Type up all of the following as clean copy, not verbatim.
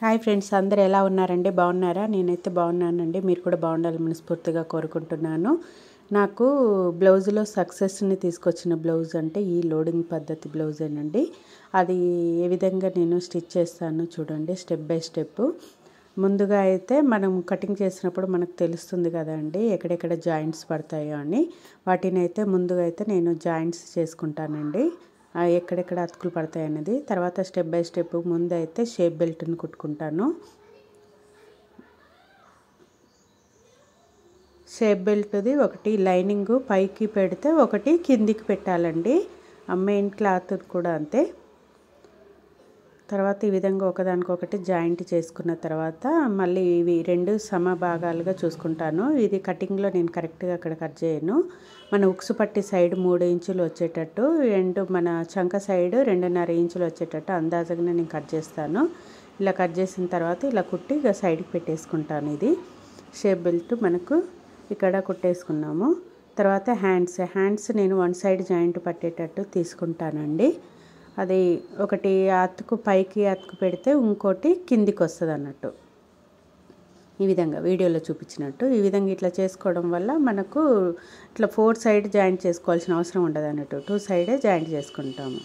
Hi friends, అందరూ ఎలా ఉన్నారండి? బాగున్నారా? నేనైతే బాగున్నానండి. మీరు కూడా బాగుండాలని మనస్ఫూర్తిగా కోరుకుంటున్నాను. నాకు బ్లౌజ్లో సక్సెస్ని తీసుకొచ్చిన బ్లౌజ్ అంటే ఈ లోడింగ్ పద్ధతి బ్లౌజేనండి. అది ఏ విధంగా నేను స్టిచ్ చేస్తాను చూడండి, స్టెప్ బై స్టెప్. ముందుగా అయితే మనం కటింగ్ చేసినప్పుడు మనకు తెలుస్తుంది కదండి ఎక్కడెక్కడ జాయింట్స్ పడతాయో అని. వాటిని అయితే ముందుగా అయితే నేను జాయింట్స్ చేసుకుంటానండి, ఎక్కడెక్కడ అతుకులు పడతాయి అనేది. తర్వాత స్టెప్ బై స్టెప్ ముందు అయితే షేప్ బెల్ట్ని కుట్టుకుంటాను. షేప్ బెల్ట్ది ఒకటి లైనింగ్ పైకి పెడితే ఒకటి కిందికి పెట్టాలండి. మెయిన్ క్లాత్ కూడా అంతే. తర్వాత ఈ విధంగా ఒకదానికొకటి జాయింట్ చేసుకున్న తర్వాత మళ్ళీ ఇవి రెండు సమభాగాలుగా చూసుకుంటాను. ఇది కటింగ్లో నేను కరెక్ట్గా అక్కడ కట్ చేయను. మన ఉక్సు పట్టి సైడ్ 3 ఇంచులు వచ్చేటట్టు, మన చంక సైడ్ 2.5 ఇంచులు వచ్చేటట్టు అందాజగానే నేను కట్ చేస్తాను. ఇలా కట్ చేసిన తర్వాత ఇలా కుట్టి ఇక సైడ్కి పెట్టేసుకుంటాను. ఇది షేప్ బెల్ట్ మనకు ఇక్కడ కుట్టేసుకున్నాము. తర్వాత హ్యాండ్స్ నేను 1 సైడ్ జాయింట్ పట్టేటట్టు తీసుకుంటానండి. అది ఒకటి అతుకు పైకి అతుకు పెడితే ఇంకోటి కిందికి వస్తుంది అన్నట్టు. ఈ విధంగా వీడియోలో చూపించినట్టు ఈ విధంగా ఇట్లా చేసుకోవడం వల్ల మనకు ఇట్లా 4 సైడ్ జాయింట్ చేసుకోవాల్సిన అవసరం ఉండదు అన్నట్టు. 2 సైడే జాయింట్ చేసుకుంటాము.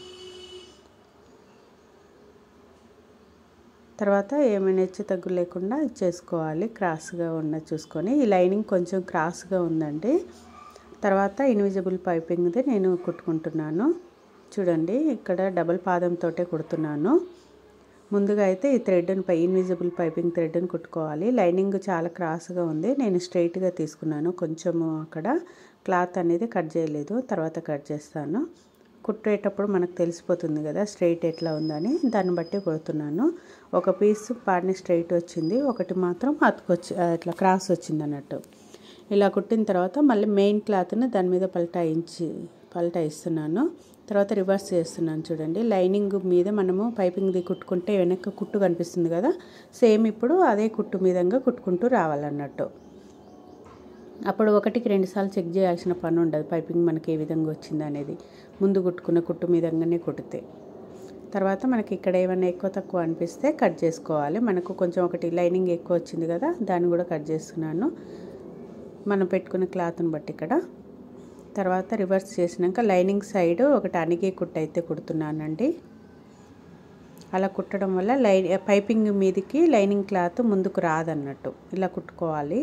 తర్వాత ఏమైనా హెచ్చు తగ్గు లేకుండా చేసుకోవాలి. క్రాస్గా ఉన్నది చూసుకొని. ఈ లైనింగ్ కొంచెం క్రాస్గా ఉందండి. తర్వాత ఇన్విజిబుల్ పైపింగ్ది నేను కుట్టుకుంటున్నాను. చూడండి, ఇక్కడ డబుల్ పాదంతో కుడుతున్నాను. ముందుగా అయితే ఈ థ్రెడ్ని ఇన్విజిబుల్ పైపింగ్ థ్రెడ్ని కుట్టుకోవాలి. లైనింగ్ చాలా క్రాస్గా ఉంది, నేను స్ట్రైట్గా తీసుకున్నాను. కొంచెము అక్కడ క్లాత్ అనేది కట్ చేయలేదు, తర్వాత కట్ చేస్తాను. కుట్టేటప్పుడు మనకు తెలిసిపోతుంది కదా స్ట్రైట్ ఎట్లా ఉందని, దాన్ని బట్టి కుడుతున్నాను. ఒక పీస్ పాడిని స్ట్రైట్ వచ్చింది, ఒకటి మాత్రం అతుకొచ్చి ఇట్లా క్రాస్ వచ్చింది అన్నట్టు. ఇలా కుట్టిన తర్వాత మళ్ళీ మెయిన్ క్లాత్ని దాని మీద పల్టాయిస్తున్నాను. తర్వాత రివర్స్ చేస్తున్నాను. చూడండి, లైనింగ్ మీద మనము పైపింగ్ది కుట్టుకుంటే వెనక కుట్టు కనిపిస్తుంది కదా, సేమ్ ఇప్పుడు అదే కుట్టు మీదంగా కుట్టుకుంటూ రావాలన్నట్టు. అప్పుడు 1కి 2 సార్లు చెక్ చేయాల్సిన పని ఉండదు, పైపింగ్ మనకి ఏ విధంగా వచ్చింది అనేది. ముందు కుట్టుకున్న కుట్టు మీదంగానే కుట్టితే. తర్వాత మనకి ఇక్కడ ఏమైనా ఎక్కువ తక్కువ అనిపిస్తే కట్ చేసుకోవాలి. మనకు కొంచెం ఒకటి లైనింగ్ ఎక్కువ వచ్చింది కదా, దాన్ని కూడా కట్ చేస్తున్నాను మనం పెట్టుకున్న క్లాత్ని బట్టి ఇక్కడ. తర్వాత రివర్స్ చేసినాక లైనింగ్ సైడ్ ఒకటి అణిగే కుట్టు అయితే కుడుతున్నానండి. అలా కుట్టడం వల్ల పైపింగ్ మీదకి లైనింగ్ క్లాత్ ముందుకు రాదన్నట్టు. ఇలా కుట్టుకోవాలి.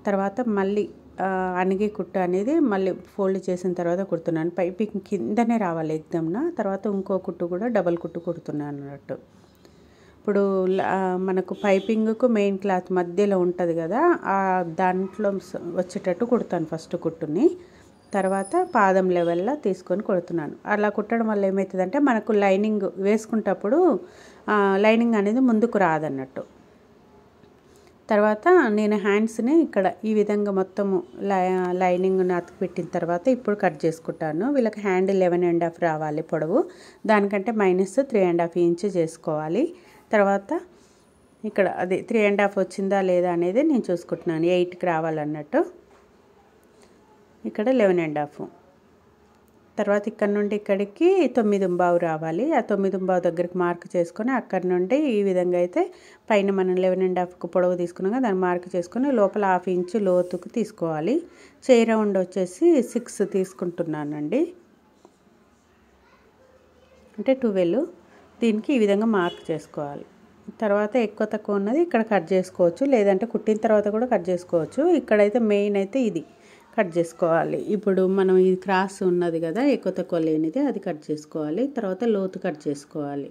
తర్వాత మళ్ళీ అణిగే కుట్టు అనేది మళ్ళీ ఫోల్డ్ చేసిన తర్వాత కుడుతున్నాను. పైపింగ్ కిందనే రావాలి ఎగ్దమ్న. తర్వాత ఇంకో కుట్టు కూడా డబల్ కుట్టు కుడుతున్నాను అన్నట్టు. ఇప్పుడు మనకు పైపింగ్కు మెయిన్ క్లాత్ మధ్యలో ఉంటుంది కదా, దాంట్లో వచ్చేటట్టు కుడతాను ఫస్ట్ కుట్టుని. తర్వాత పాదం లెవెల్లో తీసుకొని కుడుతున్నాను. అలా కుట్టడం వల్ల ఏమవుతుందంటే మనకు లైనింగ్ వేసుకుంటప్పుడు లైనింగ్ అనేది ముందుకు రాదన్నట్టు. తర్వాత నేను హ్యాండ్స్ని ఇక్కడ ఈ విధంగా మొత్తము లైనింగ్ని అతుకు పెట్టిన తర్వాత ఇప్పుడు కట్ చేసుకుంటాను. వీళ్ళకి హ్యాండ్ 11.5 రావాలి పొడవు, దానికంటే -3.5 ఇంచు చేసుకోవాలి. తర్వాత ఇక్కడ అది 3.5 వచ్చిందా లేదా అనేది నేను చూసుకుంటున్నాను. 8కి రావాలన్నట్టు. ఇక్కడ 11.5. తర్వాత ఇక్కడ నుండి ఇక్కడికి 9.5 రావాలి. ఆ 9.5 దగ్గరికి మార్క్ చేసుకొని అక్కడ నుండి ఈ విధంగా అయితే పైన మనం 11.5కు పొడవు తీసుకున్నాం కదా, దాన్ని మార్క్ చేసుకొని లోపల 1/2 ఇంచు లోతుకు తీసుకోవాలి. చేయి రౌండ్ వచ్చేసి 6 తీసుకుంటున్నానండి, అంటే 12. దీనికి ఈ విధంగా మార్క్ చేసుకోవాలి. తర్వాత ఎక్కువ తక్కువ ఉన్నది ఇక్కడ కట్ చేసుకోవచ్చు, లేదంటే కుట్టిన తర్వాత కూడా కట్ చేసుకోవచ్చు. ఇక్కడైతే మెయిన్ అయితే ఇది కట్ చేసుకోవాలి. ఇప్పుడు మనం ఇది క్రాస్ ఉన్నది కదా, ఎక్కువ తక్కువ లేనిది, అది కట్ చేసుకోవాలి. తర్వాత లోతు కట్ చేసుకోవాలి.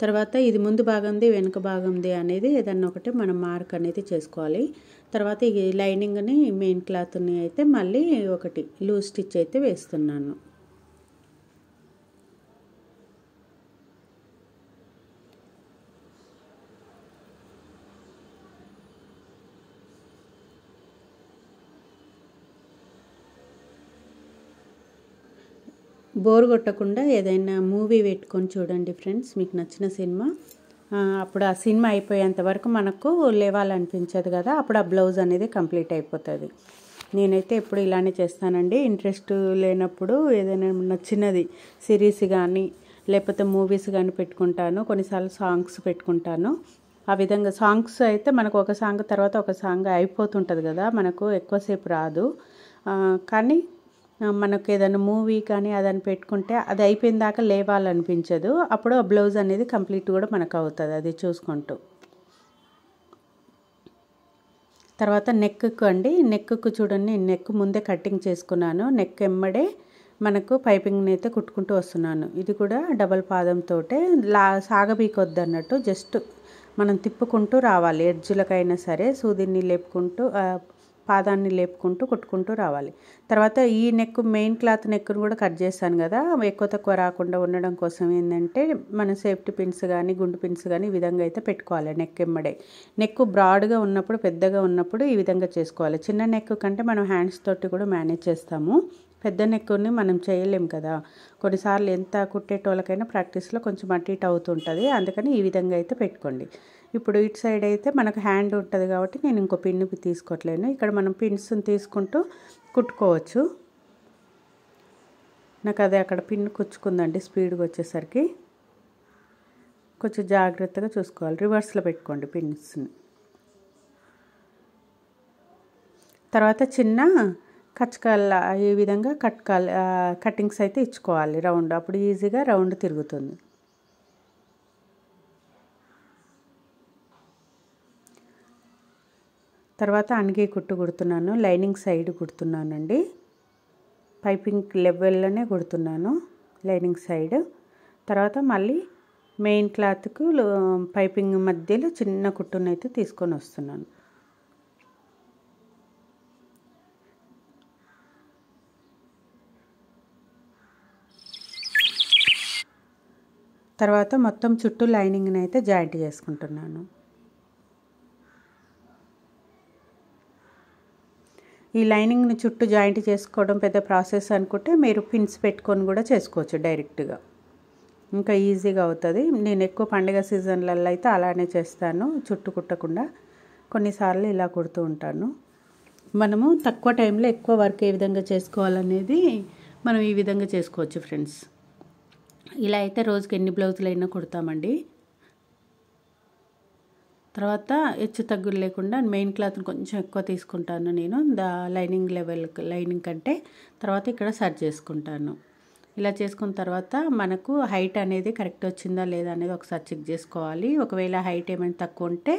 తర్వాత ఇది ముందు భాగంది వెనుక భాగంది అనేది ఏదన్నా ఒకటి మనం మార్క్ అనేది చేసుకోవాలి. తర్వాత ఈ లైనింగ్ని మెయిన్ క్లాత్ని అయితే మళ్ళీ ఒకటి లూజ్ స్టిచ్ అయితే వేస్తున్నాను. బోర్ కొట్టకుండా ఏదైనా మూవీ పెట్టుకొని చూడండి ఫ్రెండ్స్, మీకు నచ్చిన సినిమా. అప్పుడు ఆ సినిమా అయిపోయేంత వరకు మనకు లేవాలనిపించదు కదా, అప్పుడు ఆ బ్లౌజ్ అనేది కంప్లీట్ అయిపోతుంది. నేనైతే ఎప్పుడు ఇలానే చేస్తానండి. ఇంట్రెస్ట్ లేనప్పుడు ఏదైనా నచ్చినది సిరీస్ కానీ లేకపోతే మూవీస్ కానీ పెట్టుకుంటాను, కొన్నిసార్లు సాంగ్స్ పెట్టుకుంటాను. ఆ విధంగా సాంగ్స్ అయితే మనకు ఒక సాంగ్ తర్వాత ఒక సాంగ్ అయిపోతుంటుంది కదా, మనకు ఎక్కువసేపు రాదు. కానీ మనకు ఏదైనా మూవీ కానీ అదని పెట్టుకుంటే అది అయిపోయిన దాకా లేవాలనిపించదు. అప్పుడు ఆ బ్లౌజ్ అనేది కంప్లీట్ కూడా మనకు అవుతుంది అది చూసుకుంటూ. తర్వాత నెక్కు అండి, నెక్కు చూడండి, నెక్ ముందే కటింగ్ చేసుకున్నాను. నెక్ ఎమ్మడే మనకు పైపింగ్ని అయితే కుట్టుకుంటూ వస్తున్నాను. ఇది కూడా డబల్ పాదంతో సాగబీకొద్దు అన్నట్టు, జస్ట్ మనం తిప్పుకుంటూ రావాలి. ఎడ్జులకైనా సరే సూదిని లేపుకుంటూ పాదాన్ని లేపుకుంటూ కుట్టుకుంటూ రావాలి. తర్వాత ఈ నెక్ మెయిన్ క్లాత్ నెక్ను కూడా కట్ చేశాను కదా, ఎక్కువ తక్కువ రాకుండా ఉండడం కోసం ఏంటంటే మన సేఫ్టీ పిన్స్ కానీ గుండు పిన్స్ కానీ ఈ విధంగా అయితే పెట్టుకోవాలి. నెక్ ఎమ్మడే నెక్ బ్రాడ్గా ఉన్నప్పుడు, పెద్దగా ఉన్నప్పుడు ఈ విధంగా చేసుకోవాలి. చిన్న నెక్ కంటే మనం హ్యాండ్స్ తోటి కూడా మేనేజ్ చేస్తాము, పెద్ద నెక్కుని మనం చేయలేం కదా. కొన్నిసార్లు ఎంత కుట్టేటోళ్ళకైనా ప్రాక్టీస్లో కొంచెం అటు ఇటు అవుతుంటుంది, అందుకని ఈ విధంగా అయితే పెట్టుకోండి. ఇప్పుడు ఇటు సైడ్ అయితే మనకు హ్యాండ్ ఉంటుంది కాబట్టి నేను ఇంకో పిన్ను తీసుకోవట్లేను. ఇక్కడ మనం పిన్స్ని తీసుకుంటూ కుట్టుకోవచ్చు. నాకు అదే అక్కడ పిన్ను కుచ్చుకుందండి స్పీడ్గా వచ్చేసరికి, కొంచెం జాగ్రత్తగా చూసుకోవాలి. రివర్స్లో పెట్టుకోండి పిన్స్ని. తర్వాత చిన్న కచ్చకాల ఈ విధంగా కటింగ్స్ అయితే ఇచ్చుకోవాలి రౌండ్, అప్పుడు ఈజీగా రౌండ్ తిరుగుతుంది. తర్వాత అణిగే కుట్టు కుడుతున్నాను, లైనింగ్ సైడ్ కుడుతున్నానండి. పైపింగ్ లెవెల్లోనే కుడుతున్నాను లైనింగ్ సైడ్. తర్వాత మళ్ళీ మెయిన్ క్లాత్కు పైపింగ్ మధ్యలో చిన్న కుట్టునైతే తీసుకొని వస్తున్నాను. తర్వాత మొత్తం చుట్టూ లైనింగ్ని అయితే జాయింట్ చేసుకుంటున్నాను. ఈ లైనింగ్ని చుట్టూ జాయింట్ చేసుకోవడం పెద్ద ప్రాసెస్ అనుకుంటే మీరు పిన్స్ పెట్టుకొని కూడా చేసుకోవచ్చు డైరెక్ట్గా, ఇంకా ఈజీగా అవుతుంది. నేను ఎక్కువ పండుగ సీజన్లలో అయితే అలానే చేస్తాను, చుట్టూ కుట్టకుండా. కొన్నిసార్లు ఇలా కుడుతూ ఉంటాను. మనము తక్కువ టైంలో ఎక్కువ వర్క్ ఏ విధంగా చేసుకోవాలనేది మనం ఈ విధంగా చేసుకోవచ్చు ఫ్రెండ్స్. ఇలా అయితే రోజుకి ఎన్ని బ్లౌజులు అయినా కుడతామండి. తర్వాత హెచ్చు తగ్గులు లేకుండా మెయిన్ క్లాత్ని కొంచెం ఎక్కువ తీసుకుంటాను నేను లైనింగ్ లైనింగ్ కంటే. తర్వాత ఇక్కడ సర్చ్ చేసుకుంటాను. ఇలా చేసుకున్న తర్వాత మనకు హైట్ అనేది కరెక్ట్ వచ్చిందా లేదా అనేది ఒకసారి చెక్ చేసుకోవాలి. ఒకవేళ హైట్ ఏమైనా తక్కువ ఉంటే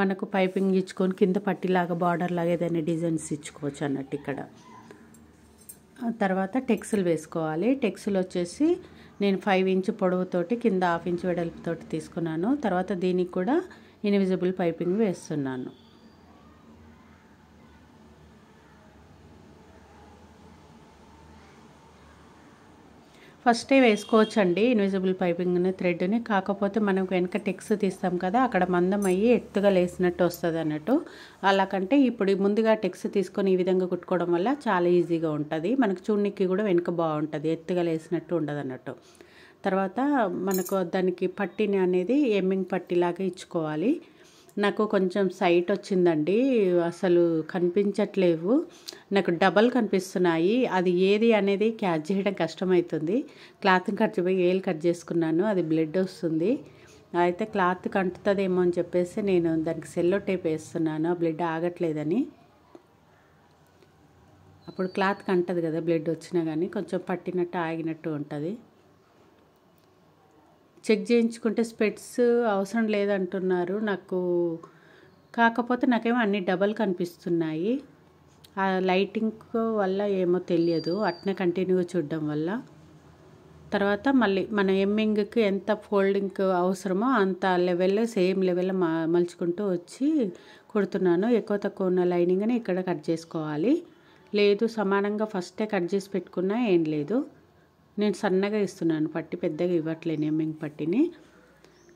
మనకు పైపింగ్ ఇచ్చుకొని కింద పట్టిలాగా బార్డర్ లాగా ఏదైనా డిజైన్స్ ఇచ్చుకోవచ్చు అన్నట్టు ఇక్కడ. తర్వాత టెక్స్లు వేసుకోవాలి. టెక్స్లు వచ్చేసి నేను 5 ఇంచ్ పొడవుతోటి కింద 1/2 ఇంచ్ వెడల్పుతోటి తీసుకున్నాను. తర్వాత దీనికి కూడా ఇన్విజిబుల్ పైపింగ్ వేస్తున్నాను. ఫస్టే వేసుకోవచ్చండి ఇన్విజిబుల్ పైపింగ్ని, థ్రెడ్ని. కాకపోతే మనకు వెనక టెక్స్ తీస్తాం కదా, అక్కడ మందం అయ్యి ఎత్తుగా లేసినట్టు వస్తుంది అన్నట్టు. అలా కంటే ఇప్పుడు ముందుగా టెక్స్ తీసుకొని ఈ విధంగా కుట్టుకోవడం వల్ల చాలా ఈజీగా ఉంటుంది. మనకు చూడనికి కూడా వెనుక బాగుంటుంది, ఎత్తుగా లేసినట్టు ఉండదు అన్నట్టు. తర్వాత మనకు దానికి పట్టిని అనేది ఎమ్మింగ్ పట్టిలాగా ఇచ్చుకోవాలి. నాకు కొంచెం సైట్ వచ్చిందండి, అసలు కనిపించట్లేవు, నాకు డబల్ కనిపిస్తున్నాయి. అది ఏది అనేది క్యాచ్ చేయడం కష్టమవుతుంది. క్లాత్ని ఏలు కట్ చేసుకున్నాను, అది బ్లడ్ వస్తుంది. అయితే క్లాత్ కంటుతుందేమో అని చెప్పేసి నేను దానికి సెల్లో టేప్ వేస్తున్నాను, బ్లడ్ ఆగట్లేదని. అప్పుడు క్లాత్ కంటది కదా, బ్లడ్ వచ్చినా కానీ కొంచెం పట్టినట్టు ఆగినట్టు ఉంటుంది. చెక్ చేయించుకుంటే స్పెట్స్ అవసరం లేదంటున్నారు నాకు, కాకపోతే నాకేమో అన్ని డబల్ కనిపిస్తున్నాయి. ఆ లైటింగ్ వల్ల ఏమో తెలియదు, అట్నే కంటిన్యూగా చూడడం వల్ల. తర్వాత మళ్ళీ మన ఎమ్మింగ్కి ఎంత ఫోల్డింగ్ అవసరమో అంత లెవెల్లో సేమ్ లెవెల్లో మలుచుకుంటూ వచ్చి కుడుతున్నాను. ఎక్కువ తక్కువ ఉన్న లైనింగ్ని ఇక్కడ కట్ చేసుకోవాలి. లేదు సమానంగా ఫస్టే కట్ చేసి పెట్టుకున్నా ఏం లేదు, నేను సన్నగా ఇస్తున్నాను పట్టి, పెద్దగా ఇవ్వట్లేను ఎమ్మింగ్ పట్టిని.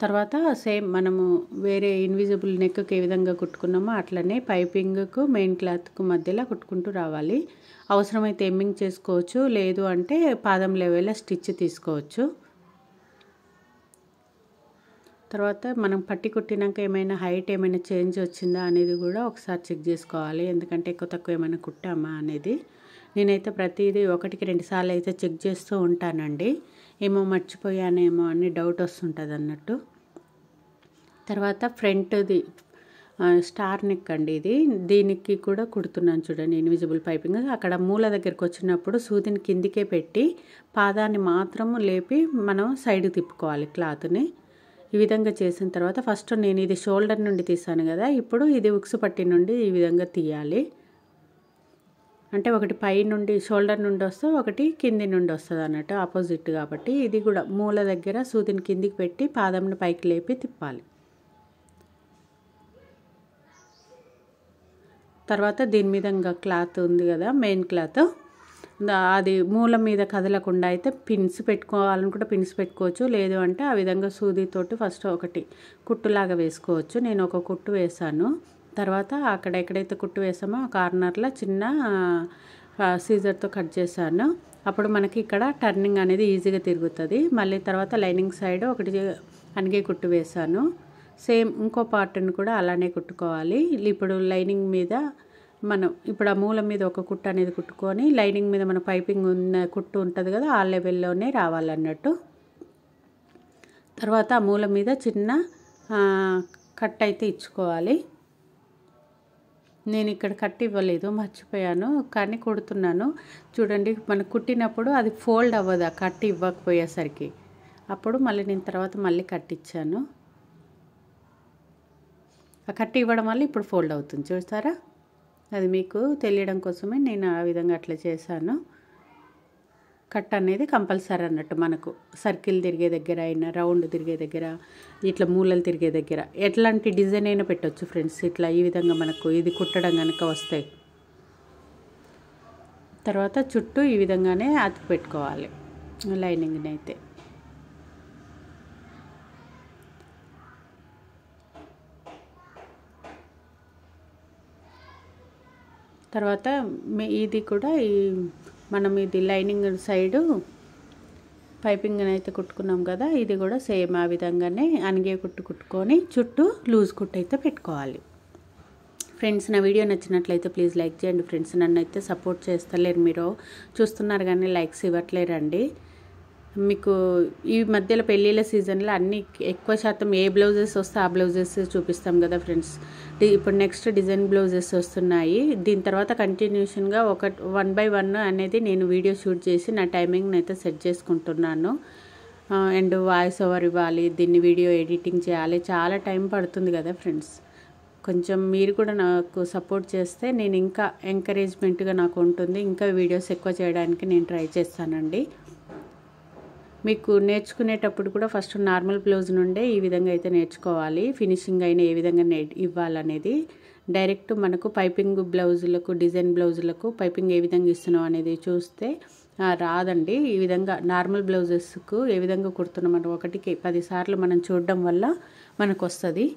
తర్వాత సేమ్ మనము వేరే ఇన్విజిబుల్ నెక్కి ఏ విధంగా కుట్టుకున్నామో అట్లనే పైపింగ్కు మెయిన్ క్లాత్కు మధ్యలో కుట్టుకుంటూ రావాలి. అవసరమైతే ఎమ్మింగ్ చేసుకోవచ్చు, లేదు అంటే పాదం లెవెల్లో స్టిచ్ తీసుకోవచ్చు. తర్వాత మనం పట్టి కుట్టినాక ఏమైనా హైట్ ఏమైనా చేంజ్ వచ్చిందా అనేది కూడా ఒకసారి చెక్ చేసుకోవాలి, ఎందుకంటే ఎక్కువ తక్కువ ఏమైనా కుట్టామా అనేది. నేనైతే ప్రతిదీ 1-2 సార్లు అయితే చెక్ చేస్తూ ఉంటానండి. ఏమో మర్చిపోయానేమో అని డౌట్ వస్తుంటుంది అన్నట్టు. తర్వాత ఫ్రంట్ది స్టార్ నెక్ అండి ఇది. దీనికి కూడా కుడుతున్నాను చూడండి ఇన్విజిబుల్ పైపింగ్. అక్కడ మూల దగ్గరికి వచ్చినప్పుడు సూదిని కిందికే పెట్టి పాదాన్ని మాత్రము లేపి మనం సైడ్ తిప్పుకోవాలి క్లాత్ని. ఈ విధంగా చేసిన తర్వాత ఫస్ట్ నేను ఇది షోల్డర్ నుండి తీసాను కదా, ఇప్పుడు ఇది ఉక్సు పట్టి నుండి ఈ విధంగా తీయాలి. అంటే ఒకటి పై నుండి షోల్డర్ నుండి వస్తే ఒకటి కింది నుండి వస్తుంది అన్నట్టు, ఆపోజిట్ కాబట్టి ఇది కూడా మూల దగ్గర సూదిని కిందికి పెట్టి పాదంని పైకి లేపి తిప్పాలి. తర్వాత దీని మీద ఇంకా క్లాత్ ఉంది కదా, మెయిన్ క్లాత్, అది మూల మీద కదలకుండా అయితే పిన్స్ పెట్టుకోవాలనుకుంటే పిన్స్ పెట్టుకోవచ్చు, లేదు అంటే ఆ విధంగా సూదితోటి ఫస్ట్ ఒకటి కుట్టులాగా వేసుకోవచ్చు. నేను ఒక కుట్టు వేసాను. తర్వాత అక్కడ ఎక్కడైతే కుట్టు వేసామో ఆ కార్నర్లో చిన్న సీజర్తో కట్ చేశాను. అప్పుడు మనకి ఇక్కడ టర్నింగ్ అనేది ఈజీగా తిరుగుతుంది. మళ్ళీ తర్వాత లైనింగ్ సైడ్ ఒకటి అనిగే కుట్టు వేసాను. సేమ్ ఇంకో పార్ట్ని కూడా అలానే కుట్టుకోవాలి. ఇప్పుడు లైనింగ్ మీద మనం ఇప్పుడు ఆ మూల మీద ఒక కుట్టు అనేది కుట్టుకొని లైనింగ్ మీద మన పైపింగ్ ఉన్న కుట్టు ఉంటుంది కదా, ఆ లెవెల్లోనే రావాలన్నట్టు. తర్వాత ఆ మూల మీద చిన్న కట్ అయితే ఇచ్చుకోవాలి. నేను ఇక్కడ కట్ ఇవ్వలేదు, మర్చిపోయాను, కానీ కుడుతున్నాను చూడండి. మనం కుట్టినప్పుడు అది ఫోల్డ్ అవ్వదు ఆ కట్ ఇవ్వకపోయేసరికి. అప్పుడు మళ్ళీ నేను తర్వాత మళ్ళీ కట్ ఇచ్చాను. ఆ కట్ ఇవ్వడం వల్ల ఇప్పుడు ఫోల్డ్ అవుతుంది చూస్తారా. అది మీకు తెలియడం కోసమే నేను ఆ విధంగా అట్లా చేశాను. కట్ అనేది కంపల్సరీ అన్నట్టు, మనకు సర్కిల్ తిరిగే దగ్గర అయినా, రౌండ్ తిరిగే దగ్గర, ఇట్లా మూలలు తిరిగే దగ్గర ఎట్లాంటి డిజైన్ అయినా పెట్టవచ్చు ఫ్రెండ్స్. ఇట్లా ఈ విధంగా మనకు ఇది కుట్టడం కనుక వస్తాయి. తర్వాత చుట్టూ ఈ విధంగానే అతికి పెట్టుకోవాలి లైనింగ్ని అయితే. తర్వాత ఇది కూడా మనం ఇది లైనింగ్ సైడు పైపింగ్ అయితే కుట్టుకున్నాం కదా, ఇది కూడా సేమ్ ఆ విధంగానే అనిగే కుట్టుకొని చుట్టూ లూజ్ కుట్టు అయితే పెట్టుకోవాలి. ఫ్రెండ్స్, నా వీడియో నచ్చినట్లయితే ప్లీజ్ లైక్ చేయండి ఫ్రెండ్స్. నన్ను అయితే సపోర్ట్ చేస్తలేరు, మీరు చూస్తున్నారు కానీ లైక్స్ ఇవ్వట్లేరండి. మీకు ఈ మధ్యలో పెళ్ళిళ్ళ సీజన్లో అన్ని ఎక్కువ శాతం ఏ బ్లౌజెస్ వస్తే ఆ బ్లౌజెస్ చూపిస్తాం కదా ఫ్రెండ్స్. ఇప్పుడు నెక్స్ట్ డిజైన్ బ్లౌజెస్ వస్తున్నాయి. దీని తర్వాత కంటిన్యూషన్గా 1 by 1 అనేది నేను వీడియో షూట్ చేసి నా టైమింగ్ని అయితే సెట్ చేసుకుంటున్నాను. అండ్ వాయిస్ ఓవర్ ఇవ్వాలి, దీన్ని వీడియో ఎడిటింగ్ చేయాలి, చాలా టైం పడుతుంది కదా ఫ్రెండ్స్. కొంచెం మీరు కూడా నాకు సపోర్ట్ చేస్తే నేను ఇంకా ఎంకరేజ్మెంట్గా నాకు ఉంటుంది, ఇంకా వీడియోస్ ఎక్కువ చేయడానికి నేను ట్రై చేస్తానండి. మీకు నేర్చుకునేటప్పుడు కూడా ఫస్ట్ నార్మల్ బ్లౌజ్ నుండే ఈ విధంగా అయితే నేర్చుకోవాలి. ఫినిషింగ్ అయినా ఏ విధంగా ఇవ్వాలనేది డైరెక్ట్ మనకు పైపింగ్ బ్లౌజులకు, డిజైన్ బ్లౌజులకు పైపింగ్ ఏ విధంగా ఇస్తున్నాం అనేది చూస్తే రాదండి. ఈ విధంగా నార్మల్ బ్లౌజెస్కు ఏ విధంగా కుడుతున్నాం అంటే 1కి 10 సార్లు మనం చూడడం వల్ల మనకు వస్తుంది.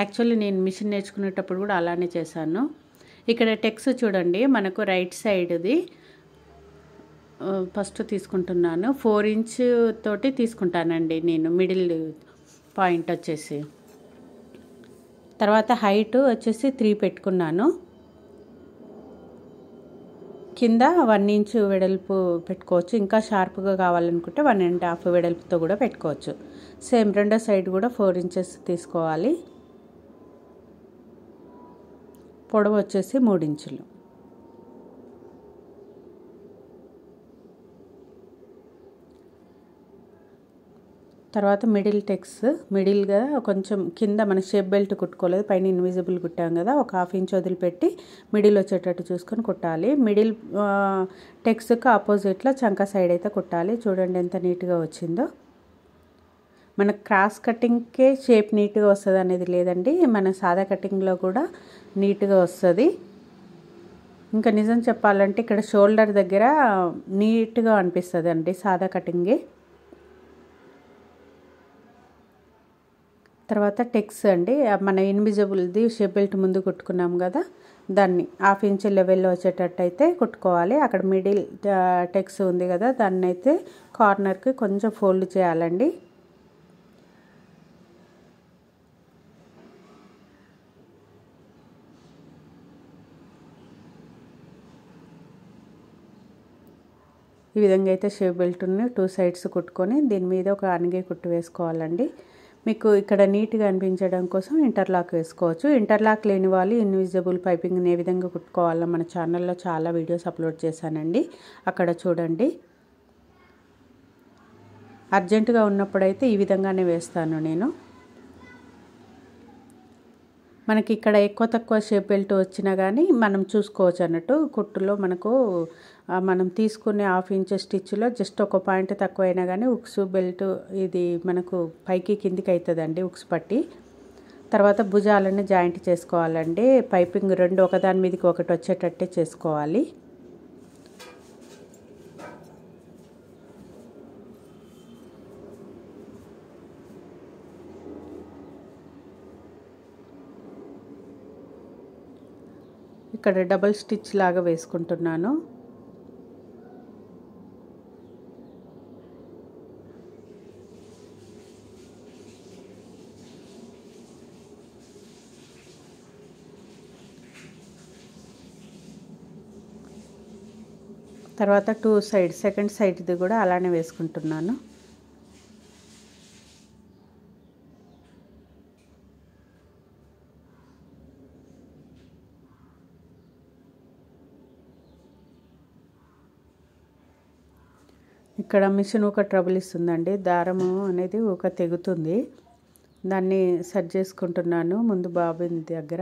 యాక్చువల్లీ నేను మిషన్ నేర్చుకునేటప్పుడు కూడా అలానే చేశాను. ఇక్కడ టెక్స్ చూడండి, మనకు రైట్ సైడ్ది ఫస్ట్ తీసుకుంటున్నాను. 4 ఇంచ్ తోటి తీసుకుంటానండి నేను మిడిల్ పాయింట్ వచ్చేసి. తర్వాత హైట్ వచ్చేసి 3 పెట్టుకున్నాను. కింద 1 ఇంచ్ వెడల్పు పెట్టుకోవచ్చు. ఇంకా షార్ప్గా కావాలనుకుంటే 1.5 వెడల్పుతో కూడా పెట్టుకోవచ్చు. సేమ్ రెండో సైడ్ కూడా 4 ఇంచెస్ తీసుకోవాలి. పొడవు వచ్చేసి 3 ఇంచులు. తర్వాత మిడిల్ టెక్స్, మిడిల్గా కొంచెం కింద మన షేప్ బెల్ట్ కుట్టుకోలేదు, పైన ఇన్విజిబుల్ కుట్టాం కదా, ఒక 1/2 ఇంచ్ వదిలిపెట్టి మిడిల్ వచ్చేటట్టు చూసుకొని కుట్టాలి. మిడిల్ టెక్స్కి ఆపోజిట్లో చంక సైడ్ అయితే కుట్టాలి. చూడండి ఎంత నీట్గా వచ్చిందో. మన క్రాస్ కటింగ్కే షేప్ నీట్గా వస్తుంది అనేది లేదండి, మన సాదా కటింగ్లో కూడా నీట్గా వస్తుంది. ఇంకా నిజం చెప్పాలంటే ఇక్కడ షోల్డర్ దగ్గర నీట్గా అనిపిస్తుంది అండి సాదా కటింగే. తర్వాత టెక్స్ అండి, మన ఇన్విజిబుల్ది షేప్ బెల్ట్ ముందు కుట్టుకున్నాం కదా, దాన్ని 1/2 ఇంచ్ లెవెల్లో వచ్చేటట్టు అయితే కుట్టుకోవాలి. అక్కడ మిడిల్ టెక్స్ ఉంది కదా, దాన్ని అయితే కార్నర్కి కొంచెం ఫోల్డ్ చేయాలండి. ఈ విధంగా అయితే షేప్ బెల్ట్ని 2 సైడ్స్ కుట్టుకొని దీని మీద ఒక అనిగే కుట్టు వేసుకోవాలండి. మీకు ఇక్కడ నీట్గా అనిపించడం కోసం ఇంటర్లాక్ వేసుకోవచ్చు. ఇంటర్లాక్ లేని వాళ్ళు ఇన్విజిబుల్ పైపింగ్ని ఏ విధంగా కుట్టుకోవాలో మన ఛానల్లో చాలా వీడియోస్ అప్లోడ్ చేశానండి, అక్కడ చూడండి. అర్జెంటుగా ఉన్నప్పుడైతే ఈ విధంగానే వేస్తాను నేను. మనకి ఇక్కడ ఎక్కువ తక్కువ షేప్ బెల్ట్ వచ్చినా కానీ మనం చూసుకోవచ్చు అన్నట్టు. కుట్టులో మనకు మనం తీసుకునే 1/2 ఇంచ్ స్టిచ్లో జస్ట్ ఒక పాయింట్ తక్కువైనా కానీ ఉక్స్ బెల్ట్ ఇది మనకు పైకి కిందికి అవుతుందండి ఉక్స్ పట్టి. తర్వాత భుజాలని జాయింట్ చేసుకోవాలండి. పైపింగ్ 2 ఒకదాని మీదకి ఒకటి వచ్చేటట్టే చేసుకోవాలి. ఇక్కడ డబల్ స్టిచ్ లాగా వేసుకుంటున్నాను. తర్వాత 2 సైడ్ సెకండ్ సైడ్ది కూడా అలానే వేసుకుంటున్నాను. ఇక్కడ మిషన్ ఒక ట్రబుల్ ఇస్తుందండి, దారము అనేది ఒక తెగుతుంది. దాన్ని సెట్ చేసుకుంటున్నాను ముందు బాబిన్ దగ్గర.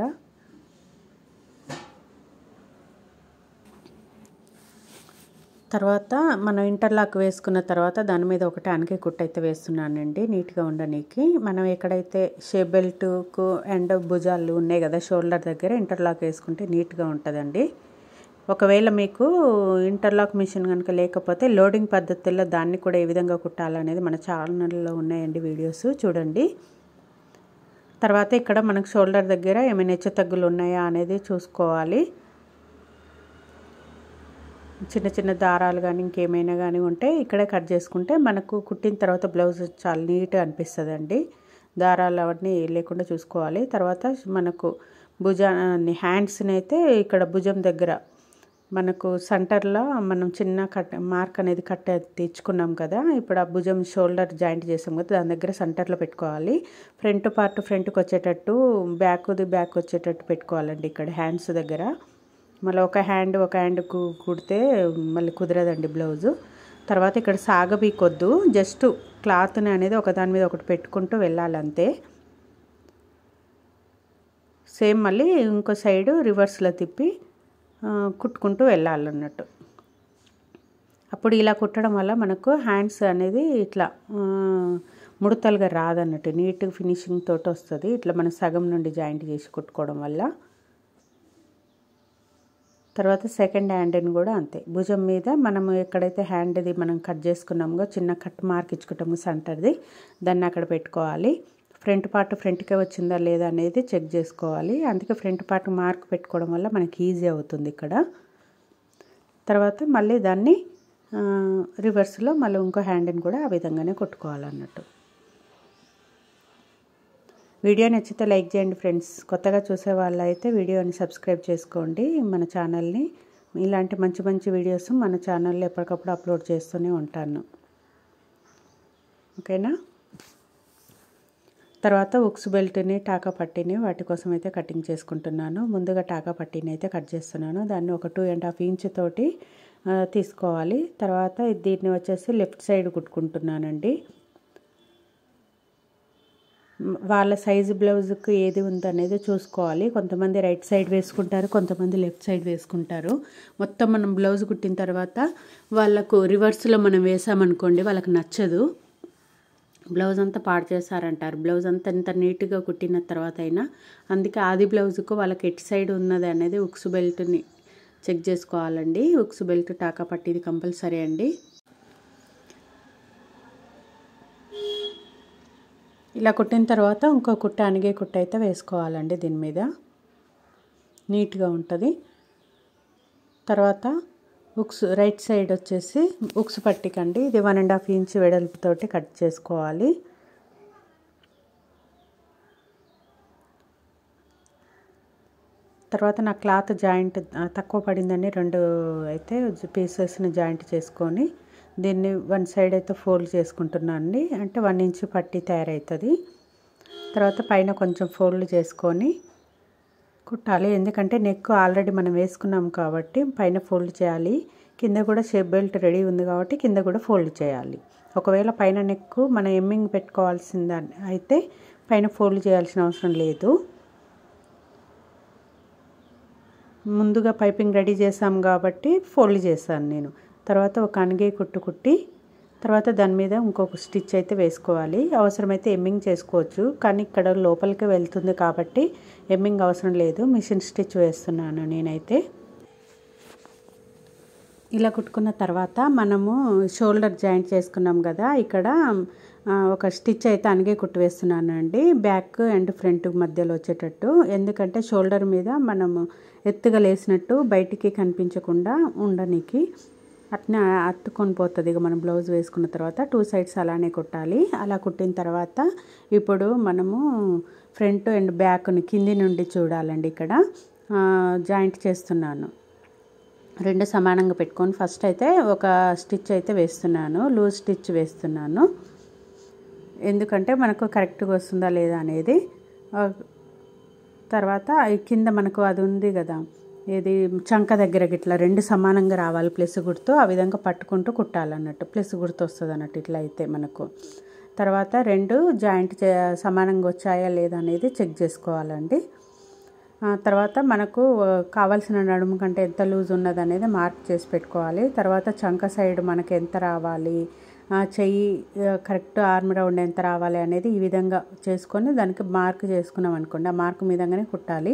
తర్వాత మనం ఇంటర్లాక్ వేసుకున్న తర్వాత దాని మీద ఒకటి అనికే కుట్టు అయితే వేస్తున్నానండి నీట్గా ఉండడానికి. మనం ఎక్కడైతే షేప్ బెల్ట్కు అండ్ భుజాలు ఉన్నాయి కదా షోల్డర్ దగ్గర ఇంటర్లాక్ వేసుకుంటే నీట్గా ఉంటుందండి. ఒకవేళ మీకు ఇంటర్లాక్ మిషన్ కనుక లేకపోతే లోడింగ్ పద్ధతుల్లో దాన్ని కూడా ఏ విధంగా కుట్టాలనేది మన ఛానల్లో ఉన్నాయండి వీడియోస్, చూడండి. తర్వాత ఇక్కడ మనకు షోల్డర్ దగ్గర ఏమైనా హెచ్చు తగ్గులు ఉన్నాయా అనేది చూసుకోవాలి. చిన్న చిన్న దారాలు కానీ ఇంకేమైనా కానీ ఉంటే ఇక్కడే కట్ చేసుకుంటే మనకు కుట్టిన తర్వాత బ్లౌజ్ చాలా నీట్గా అనిపిస్తుందండి. దారాలు అవన్నీ లేకుండా చూసుకోవాలి. తర్వాత మనకు భుజాన్ని హ్యాండ్స్ని అయితే ఇక్కడ భుజం దగ్గర మనకు సెంటర్లో మనం చిన్న కట్ మార్క్ అనేది కట్ తెచ్చుకున్నాం కదా, ఇప్పుడు ఆ భుజం షోల్డర్ జాయింట్ చేసాం కదా దాని దగ్గర సెంటర్లో పెట్టుకోవాలి. ఫ్రంట్ పార్ట్ ఫ్రంట్కి వచ్చేటట్టు బ్యాక్ది బ్యాక్ వచ్చేటట్టు పెట్టుకోవాలండి ఇక్కడ హ్యాండ్స్ దగ్గర. మళ్ళీ ఒక హ్యాండ్ కుడితే మళ్ళీ కుదరదండి బ్లౌజు. తర్వాత ఇక్కడ సాగబీకొద్దు, జస్ట్ క్లాత్ని అనేది ఒకదాని మీద ఒకటి పెట్టుకుంటూ వెళ్ళాలంతే. సేమ్ మళ్ళీ ఇంకో సైడు రివర్స్లో తిప్పి కుట్టుకుంటూ వెళ్ళాలన్నట్టు. అప్పుడు ఇలా కుట్టడం వల్ల మనకు హ్యాండ్స్ అనేది ఇట్లా ముడతలుగా రాదన్నట్టు, నీట్ ఫినిషింగ్ తోటి వస్తుంది ఇట్లా మనం సగం నుండి జాయింట్ చేసి కుట్టుకోవడం వల్ల. తర్వాత సెకండ్ హ్యాండ్ని కూడా అంతే, భుజం మీద మనము ఎక్కడైతే హ్యాండ్ది మనం కట్ చేసుకున్నామో చిన్న కట్ మార్క్ ఇచ్చుకుంటాము సెంటర్ది, దాన్ని అక్కడ పెట్టుకోవాలి. ఫ్రంట్ పార్ట్ ఫ్రంట్కే వచ్చిందా లేదా అనేది చెక్ చేసుకోవాలి. అందుకే ఫ్రంట్ పార్ట్ మార్క్ పెట్టుకోవడం వల్ల మనకి ఈజీ అవుతుంది ఇక్కడ. తర్వాత మళ్ళీ దాన్ని రివర్స్లో మళ్ళీ ఇంకో హ్యాండ్ని కూడా ఆ విధంగానే కొట్టుకోవాలన్నట్టు. వీడియో నచ్చితే లైక్ చేయండి ఫ్రెండ్స్. కొత్తగా చూసే వాళ్ళైతే వీడియోని సబ్స్క్రైబ్ చేసుకోండి మన ఛానల్ని. ఇలాంటి మంచి మంచి వీడియోస్ మన ఛానల్లో ఎప్పటికప్పుడు అప్లోడ్ చేస్తూనే ఉంటాను, ఓకేనా. తర్వాత ఉక్స్ బెల్ట్ని టాకా పట్టీని వాటి కోసం అయితే కటింగ్ చేసుకుంటున్నాను. ముందుగా టాకా పట్టీని అయితే కట్ చేస్తున్నాను. దాన్ని ఒక 2.5 ఇంచ్ తోటి తీసుకోవాలి. తర్వాత దీన్ని వచ్చేసి లెఫ్ట్ సైడ్ కుట్టుకుంటున్నానండి. వాళ్ళ సైజు బ్లౌజ్కి ఏది ఉందనేది చూసుకోవాలి. కొంతమంది రైట్ సైడ్ వేసుకుంటారు, కొంతమంది లెఫ్ట్ సైడ్ వేసుకుంటారు. మొత్తం మనం బ్లౌజ్ కుట్టిన తర్వాత వాళ్ళకు రివర్స్లో మనం వేసామనుకోండి వాళ్ళకి నచ్చదు, బ్లౌజ్ అంతా పాడు చేస్తారంటారు. బ్లౌజ్ అంతా ఎంత నీట్గా కుట్టిన తర్వాత అయినా. అందుకే ఆది బ్లౌజ్కు వాళ్ళకి ఎటు సైడ్ ఉన్నది అనేది ఉక్స్ బెల్ట్ని చెక్ చేసుకోవాలండి. ఉక్స్ బెల్ట్ టాకా పట్టిది కంపల్సరీ అండి. ఇలా కుట్టిన తర్వాత ఇంకో కుట్ట అనిగే కుట్ట అయితే వేసుకోవాలండి దీని మీద, నీట్గా ఉంటుంది. తర్వాత ఉక్స్ రైట్ సైడ్ వచ్చేసి ఉక్స్ పట్టికండి ఇది 1.5 ఇంచ్ వెడల్పుతోటి కట్ చేసుకోవాలి. తర్వాత నా క్లాత్ జాయింట్ తక్కువ పడిందని 2 అయితే పీసెస్ని జాయింట్ చేసుకొని దీన్ని వన్ సైడ్ అయితే ఫోల్డ్ చేసుకుంటున్నాను అండి. అంటే 1 ఇంచ్ పట్టీ తయారవుతుంది. తర్వాత పైన కొంచెం ఫోల్డ్ చేసుకొని కుట్టాలి. ఎందుకంటే నెక్ ఆల్రెడీ మనం వేసుకున్నాం కాబట్టి పైన ఫోల్డ్ చేయాలి. కింద కూడా షేప్ బెల్ట్ రెడీ ఉంది కాబట్టి కింద కూడా ఫోల్డ్ చేయాలి. ఒకవేళ పైన నెక్ మనం ఎమ్మింగ్ పెట్టుకోవాల్సింది అయితే పైన ఫోల్డ్ చేయాల్సిన అవసరం లేదు. ముందుగా పైపింగ్ రెడీ చేసాం కాబట్టి ఫోల్డ్ చేశాను నేను. తర్వాత ఒక అణిగే కుట్టి తర్వాత దాని మీద ఇంకొక స్టిచ్ అయితే వేసుకోవాలి. అవసరమైతే ఎమ్మింగ్ చేసుకోవచ్చు, కానీ ఇక్కడ లోపలికి వెళ్తుంది కాబట్టి ఎమ్మింగ్ అవసరం లేదు. మిషన్ స్టిచ్ వేస్తున్నాను నేనైతే. ఇలా కుట్టుకున్న తర్వాత మనము షోల్డర్ జాయింట్ చేసుకున్నాం కదా, ఇక్కడ ఒక స్టిచ్ అయితే అణిగే కుట్టు వేస్తున్నాను అండి, బ్యాక్ అండ్ ఫ్రంట్ మధ్యలో వచ్చేటట్టు. ఎందుకంటే షోల్డర్ మీద మనము ఎత్తుగా లేసినట్టు బయటికి కనిపించకుండా ఉండనికి అట్నే అత్తుకొని పోతుంది. ఇక మనం బ్లౌజ్ వేసుకున్న తర్వాత 2 సైడ్స్ అలానే కుట్టాలి. అలా కుట్టిన తర్వాత ఇప్పుడు మనము ఫ్రంట్ అండ్ బ్యాక్ని కింది నుండి చూడాలండి. ఇక్కడ జాయింట్ చేస్తున్నాను. 2 సమానంగా పెట్టుకొని ఫస్ట్ అయితే ఒక స్టిచ్ అయితే వేస్తున్నాను, లూజ్ స్టిచ్ వేస్తున్నాను. ఎందుకంటే మనకు కరెక్ట్గా వస్తుందా లేదా అనేది. తర్వాత కింద మనకు అది ఉంది కదా, ఇది చంక దగ్గర ఇట్లా 2 సమానంగా రావాలి ప్లస్ గుర్తు. ఆ విధంగా పట్టుకుంటూ కుట్టాలన్నట్టు, ప్లస్ గుర్తు వస్తుంది అన్నట్టు. ఇట్లా అయితే మనకు తర్వాత 2 జాయింట్ సమానంగా వచ్చాయా లేదా అనేది చెక్ చేసుకోవాలండి. తర్వాత మనకు కావాల్సిన నడుము కంటే ఎంత లూజ్ ఉన్నది అనేది మార్క్ చేసి పెట్టుకోవాలి. తర్వాత చంక సైడ్ మనకు ఎంత రావాలి, చెయ్యి కరెక్ట్ ఆర్మ్ రౌండ్ ఎంత రావాలి అనేది ఈ విధంగా చేసుకొని దానికి మార్క్ చేసుకున్నాం అనుకోండి. ఆ మార్క్ మీదంగానే కుట్టాలి.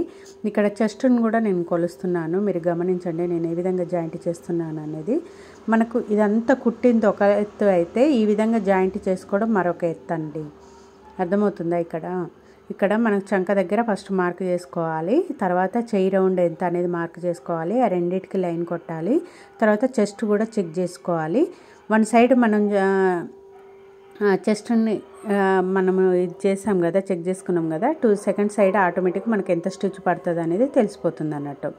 ఇక్కడ చెస్ట్ని కూడా నేను కొలుస్తున్నాను, మీరు గమనించండి నేను ఏ విధంగా జాయింట్ చేస్తున్నాను అనేది. మనకు ఇదంతా కుట్టింది ఒక ఎత్తు అయితే ఈ విధంగా జాయింట్ చేసుకోవడం మరొక ఎత్తు అండి. అర్థమవుతుందా? ఇక్కడ మనకు చంక దగ్గర ఫస్ట్ మార్క్ చేసుకోవాలి. తర్వాత చెయ్యి రౌండ్ ఎంత అనేది మార్క్ చేసుకోవాలి. ఆ రెండింటికి లైన్ కొట్టాలి. తర్వాత చెస్ట్ కూడా చెక్ చేసుకోవాలి. వన్ సైడ్ మనం చెస్ట్ని మనము ఇది చేసాం కదా, చెక్ చేసుకున్నాం కదా, 2 సెకండ్ సైడ్ ఆటోమేటిక్గా మనకి ఎంత స్టిచ్ పడుతుంది అనేది తెలిసిపోతుంది అన్నట్టు.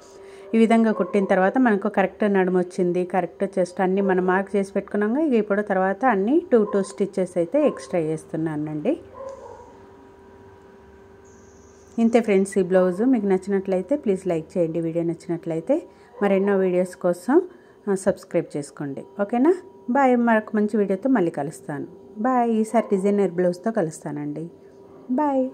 ఈ విధంగా కుట్టిన తర్వాత మనకు కరెక్ట్ నడుము వచ్చింది, కరెక్ట్ చెస్ట్ అన్నీ మనం మార్క్ చేసి పెట్టుకున్నాక ఇక ఇప్పుడు తర్వాత అన్నీ 2 స్టిచెస్ అయితే ఎక్స్ట్రా చేస్తున్నానండి. ఇంతే ఫ్రెండ్స్, ఈ బ్లౌజు మీకు నచ్చినట్లయితే ప్లీజ్ లైక్ చేయండి. వీడియో నచ్చినట్లయితే మరెన్నో వీడియోస్ కోసం సబ్స్క్రైబ్ చేసుకోండి. ఓకేనా? బాయ్. మరొక మంచి వీడియోతో మళ్ళీ కలుస్తాను. బాయ్. ఈసారి డిజైనర్ బ్లౌజ్తో కలుస్తానండి. బాయ్.